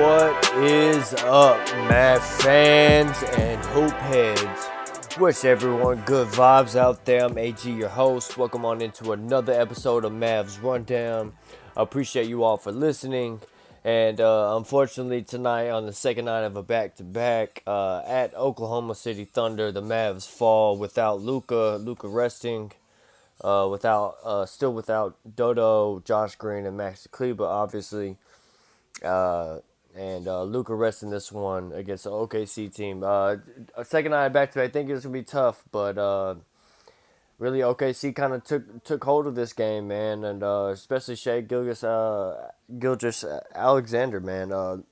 What is up, Mav fans and hoop heads? Wish everyone good vibes out there. I'm AG, your host. Welcome on into another episode of Mavs Rundown. I appreciate you all for listening. And unfortunately, tonight on the second night of a back-to-back at Oklahoma City Thunder, the Mavs fall without Luka. Luka resting, still without Dodo, Josh Green, and Max Kleba, obviously. And Luka resting this one against the OKC team. Second night back to back, I think it's gonna be tough, but really OKC kind of took hold of this game, man, and especially Shai Gilgeous Alexander, man.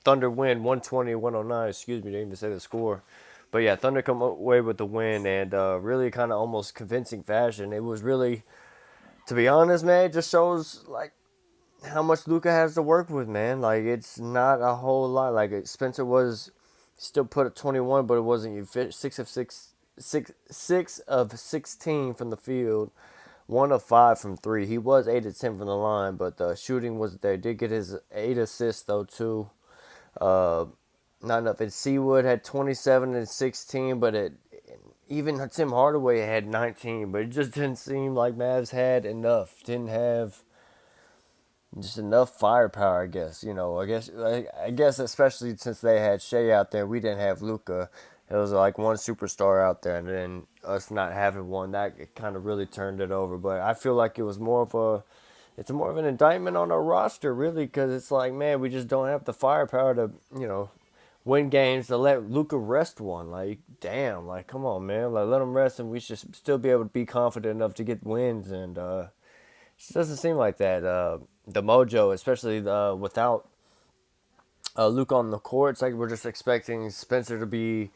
Thunder win 120-109. Excuse me, didn't even say the score, but yeah, Thunder come away with the win, and really kind of almost convincing fashion. It was really, to be honest, man, it just shows like how much Luka has to work with, man. Like, it's not a whole lot. Like, Spencer was still put at 21, but it wasn't. You fit 6 of 16 from the field, 1 of 5 from three. He was 8 of 10 from the line, but the shooting wasn't there. Did get his 8 assists though too. Not enough. And Seawood had 27 and 16, but even Tim Hardaway had 19, but it just didn't seem like Mavs had enough. Didn't have just enough firepower, I guess. I guess especially since they had Shai out there, we didn't have Luka. It was like one superstar out there, and then us not having one, that kind of really turned it over. But I feel like it's more of an indictment on our roster, really, because it's like, man, we just don't have the firepower to, win games, to let Luka rest one. Like, damn, like, come on, man, like, let him rest, and we should still be able to be confident enough to get wins, and it just doesn't seem like that. The mojo, especially without Luke on the court, it's like we're just expecting Spencer to be,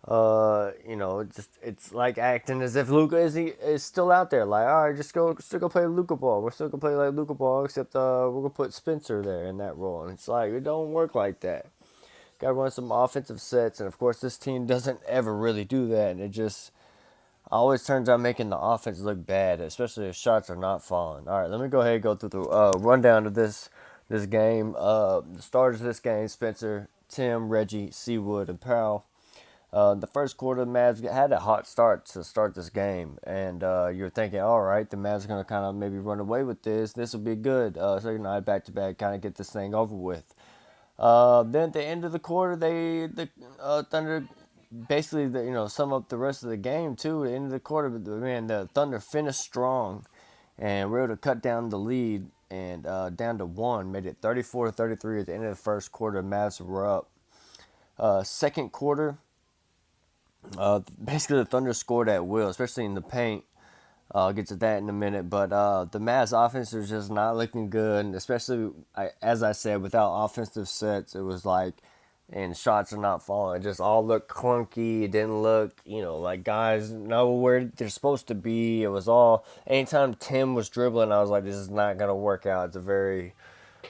it's like acting as if Luka is still out there. Like, all right, still go play Luka ball. We're still gonna play like Luka ball, except we're gonna put Spencer there in that role, and it's like it don't work like that. Got to run some offensive sets, and of course, this team doesn't ever really do that, and it just always turns out making the offense look bad, especially if shots are not falling. All right, let me go ahead and go through the rundown of this game. The starters of this game: Spencer, Tim, Reggie, Seawood, and Powell. The first quarter, the Mavs had a hot start to start this game, and you're thinking, all right, the Mavs are going to kind of maybe run away with this. This will be good. Second night back-to-back, kind of get this thing over with. Then at the end of the quarter, the Thunder basically, sum up the rest of the game too. At the end of the quarter, man, the Thunder finished strong, and were able to cut down the lead and down to one. Made it 34-33 at the end of the first quarter. Mavs were up. Second quarter, basically the Thunder scored at will, especially in the paint. I'll get to that in a minute, but the Mavs offense was just not looking good, and especially, as I said, without offensive sets, it was like, and shots are not falling. It just all looked clunky. It didn't look, like guys know where they're supposed to be. It was all, anytime Tim was dribbling, I was like, this is not going to work out. It's a very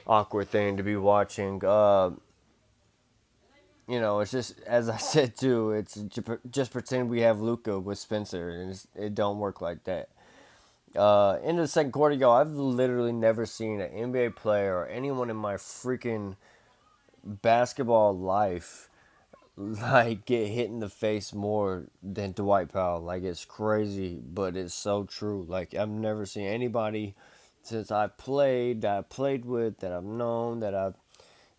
awkward thing to be watching. It's just, as I said too, it's just pretend we have Luka with Spencer, and it don't work like that. Into the second quarter, yo, I've literally never seen an NBA player or anyone in my freaking basketball life like get hit in the face more than Dwight Powell. Like, it's crazy, but it's so true. Like, I've never seen anybody since that I played with, that I've known, that I've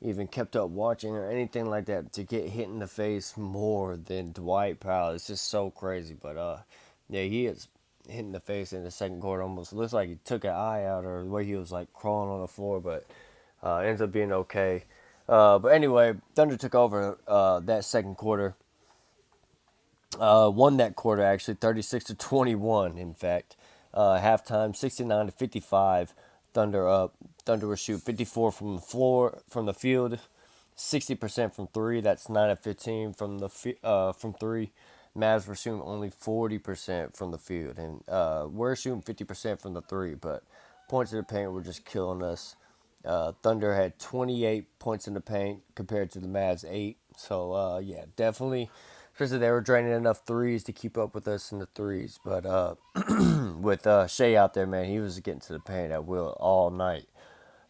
even kept up watching or anything like that, to get hit in the face more than Dwight Powell. It's just so crazy. But yeah, he is hit in the face in the second quarter. Almost looks like he took an eye out, or the way he was like crawling on the floor, but ends up being okay. But anyway, Thunder took over that second quarter. Won that quarter actually, 36-21. In fact, halftime 69-55. Thunder up. Thunder will shoot 54 from the field, 60% from three. That's 9 of 15 from three. Mavs were shooting only 40% from the field, and we're shooting 50% from the three. But points in the paint were just killing us. Thunder had 28 points in the paint compared to the Mavs 8. So yeah, definitely. Especially they were draining enough threes to keep up with us in the threes. But with Shai out there, man, he was getting to the paint at will all night.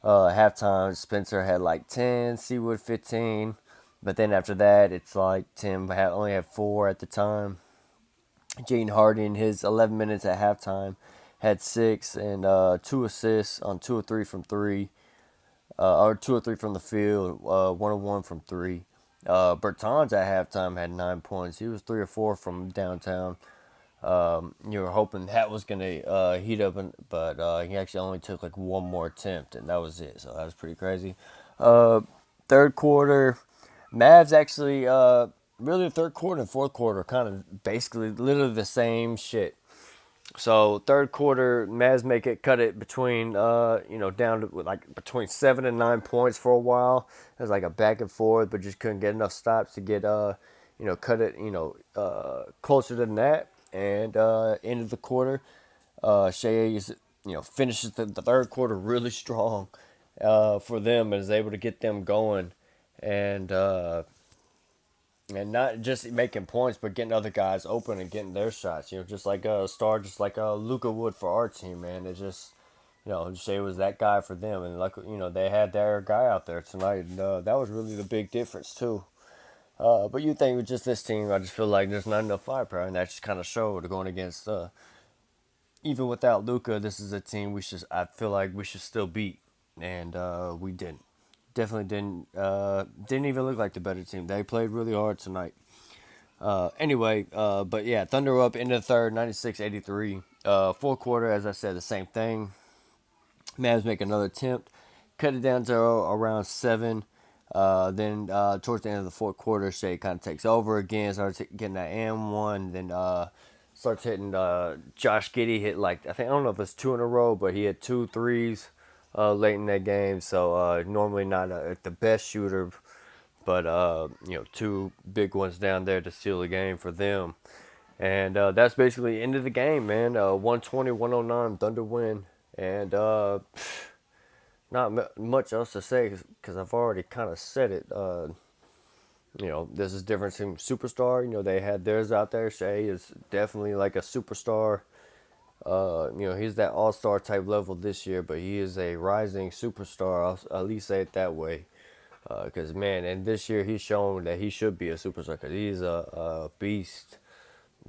Halftime, Spencer had like 10, Seawood 15. But then after that, it's like Tim only had 4 at the time. Jaden Hardy in his 11 minutes at halftime had 6 and 2 assists on 2 or 3 from 3, or 2 or 3 from the field, 1 or 1 from 3. Bertans at halftime had 9 points. He was 3 or 4 from downtown. You were hoping that was gonna heat up, but he actually only took like one more attempt, and that was it. So that was pretty crazy. Uh, Third quarter, Mavs actually really the third quarter and fourth quarter kind of basically literally the same shit. So third quarter, Mavs make it cut it between down to like between 7 and 9 points for a while. It was like a back and forth, but just couldn't get enough stops to get cut it closer than that. And end of the quarter, Shai finishes the third quarter really strong for them and is able to get them going, and not just making points, but getting other guys open and getting their shots. Just like a star, just like Luka would for our team, man. It just, Shea was that guy for them, and like they had their guy out there tonight, and that was really the big difference too. But you think with just this team, I just feel like there's not enough firepower, and that just kind of showed going against. Even without Luka, this is a team I feel like we should still beat, and we didn't. Definitely didn't. Didn't even look like the better team. They played really hard tonight. Anyway, but yeah, Thunder up into the third, 96-83. Fourth quarter, as I said, the same thing. Mavs make another attempt, cut it down to around 7. Then towards the end of the fourth quarter, Shea kind of takes over again, starts getting that M1, then starts hitting. Josh Giddey hit I don't know if it's 2 in a row, but he had 2 threes late in that game. So normally not the best shooter, but 2 big ones down there to seal the game for them. And that's basically the end of the game, man. 120-109, Thunder win. And not much else to say because I've already kind of said it. This is different from superstar. They had theirs out there. Shai is definitely like a superstar. He's that all-star type level this year, but he is a rising superstar. I'll at least say it that way. Because, man, and this year he's shown that he should be a superstar because he's a beast.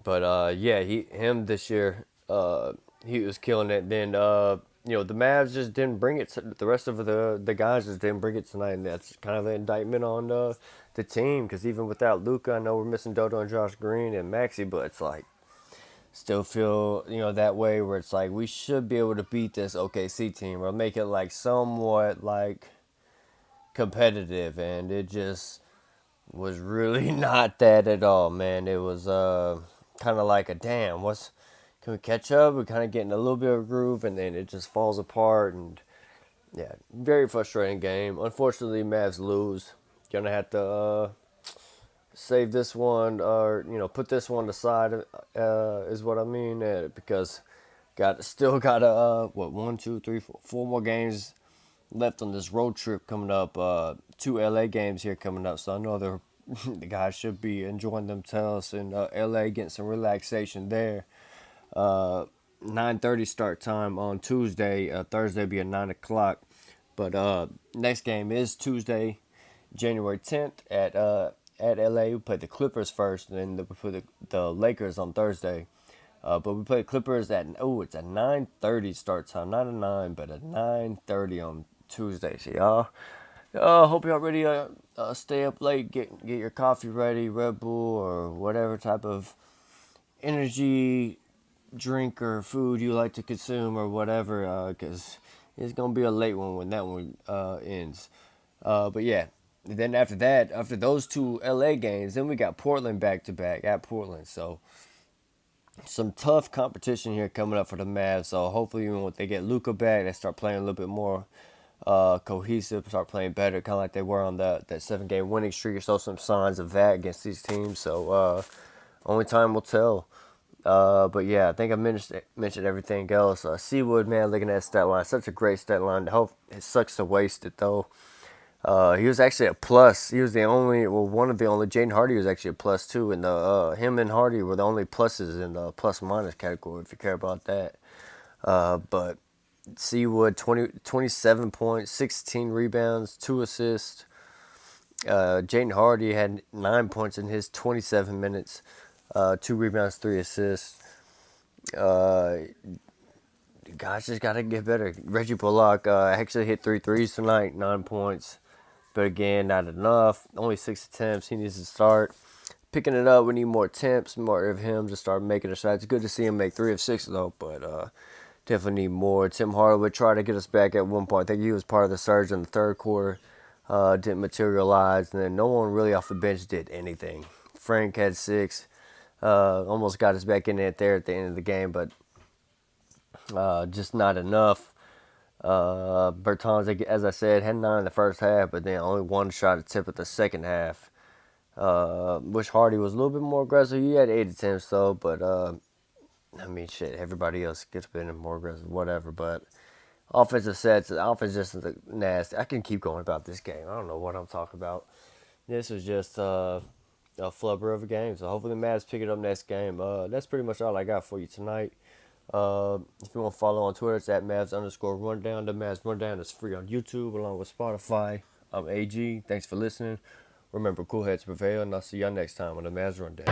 But, yeah, him this year, he was killing it. Then, the Mavs just didn't bring it. The rest of the guys just didn't bring it tonight, and that's kind of an indictment on the team. Because even without Luka, I know we're missing Dodo and Josh Green and Maxey, but it's like still feel that way where it's like we should be able to beat this OKC team or make it like somewhat like competitive, and it just was really not that at all, man. It was kind of like a damn. Can we catch up? We're kind of getting a little bit of a groove, and then it just falls apart. And yeah, very frustrating game. Unfortunately, Mavs lose. Gonna have to save this one, or put this one aside. Is what I mean, because still got 4 more games left on this road trip coming up. 2 LA games here coming up, so I know the guys should be enjoying themselves in LA, getting some relaxation there. 9:30 start time on Tuesday. Thursday will be at 9 o'clock. But next game is Tuesday, January 10th at LA. We play the Clippers first, and then we play the Lakers on Thursday. But we play Clippers it's a 9:30 start time, not a 9, but a 9:30 on Tuesday. So y'all, hope y'all ready to stay up late, get your coffee ready, Red Bull or whatever type of energy drink or food you like to consume or whatever, because it's gonna be a late one when that one ends. But yeah, then after that, after those 2 LA games, then we got Portland back to back at Portland. So some tough competition here coming up for the Mavs. So hopefully when they get Luka back, they start playing a little bit more cohesive, start playing better, kind of like they were on that 7-game winning streak. Show some signs of that against these teams. So only time will tell. But yeah, I think I mentioned everything else. Seawood, man, looking at that stat line, such a great stat line. It sucks to waste it though. He was actually a plus. He was one of the only. Jaden Hardy was actually a plus too, and him and Hardy were the only pluses in the plus minus category if you care about that. But Seawood, 27 points, 16 rebounds, 2 assists. Jaden Hardy had 9 points in his 27 minutes, 2 rebounds, 3 assists. Guys just got to get better. Reggie Bullock actually hit 3 threes tonight, 9 points. But again, not enough. Only 6 attempts. He needs to start picking it up. We need more attempts, more of him to start making a shot. It's good to see him make 3 of 6, though, but definitely need more. Tim Hardaway tried to get us back at one point. I think he was part of the surge in the third quarter. Didn't materialize. And then no one really off the bench did anything. Frank had 6. Almost got us back in there at the end of the game, but just not enough. Bertans, as I said, had 9 in the first half, but then only 1 shot attempt the second half. Wish Hardy was a little bit more aggressive. He had 8 attempts, though, but I mean, shit, everybody else gets been more aggressive, whatever. But offensive sets, offense just nasty. I can keep going about this game. I don't know what I'm talking about. This was just a flubber of a game. So hopefully the Mavs pick it up next game. That's pretty much all I got for you tonight. If you want to follow on Twitter, it's at Mavs_rundown. The Mavs Rundown is free on YouTube along with Spotify. I'm AG. Thanks for listening. Remember, cool heads prevail, and I'll see y'all next time on the Mavs Rundown.